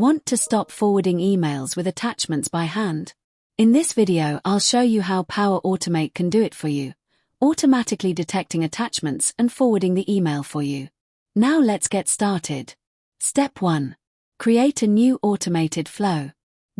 Want to stop forwarding emails with attachments by hand? In this video, I'll show you how Power Automate can do it for you, automatically detecting attachments and forwarding the email for you. Now let's get started. Step 1. Create a new automated flow.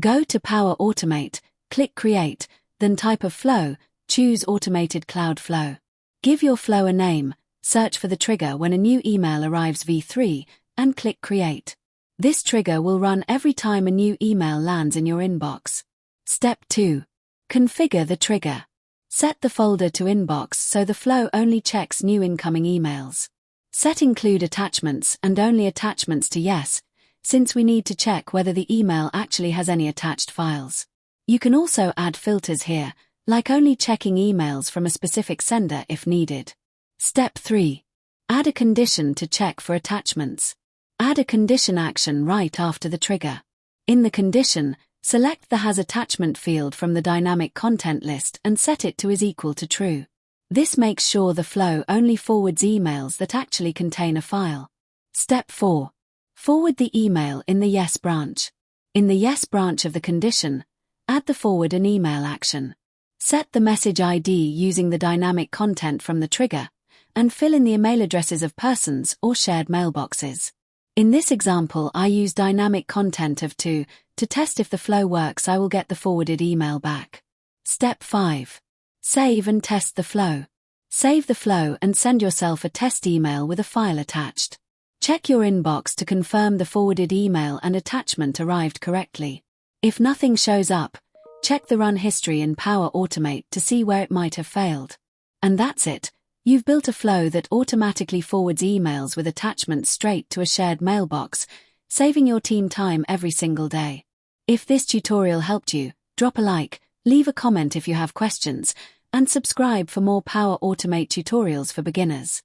Go to Power Automate, click Create, then type a flow, choose Automated Cloud Flow. Give your flow a name, search for the trigger when a new email arrives v3, and click Create. This trigger will run every time a new email lands in your inbox. Step 2. Configure the trigger. Set the folder to Inbox so the flow only checks new incoming emails. Set Include Attachments and only attachments to Yes, since we need to check whether the email actually has any attached files. You can also add filters here, like only checking emails from a specific sender if needed. Step 3. Add a condition to check for attachments. Add a condition action right after the trigger. In the condition, select the Has Attachment field from the dynamic content list and set it to is equal to true. This makes sure the flow only forwards emails that actually contain a file. Step 4. Forward the email in the Yes branch. In the Yes branch of the condition, add the Forward an email action. Set the message ID using the dynamic content from the trigger, and fill in the email addresses of persons or shared mailboxes. In this example, I use dynamic content of to test if the flow works. I will get the forwarded email back. Step 5. Save and test the flow. Save the flow and send yourself a test email with a file attached. Check your inbox to confirm the forwarded email and attachment arrived correctly. If nothing shows up, check the run history in Power Automate to see where it might have failed. And that's it. You've built a flow that automatically forwards emails with attachments straight to a shared mailbox, saving your team time every single day. If this tutorial helped you, drop a like, leave a comment if you have questions, and subscribe for more Power Automate tutorials for beginners.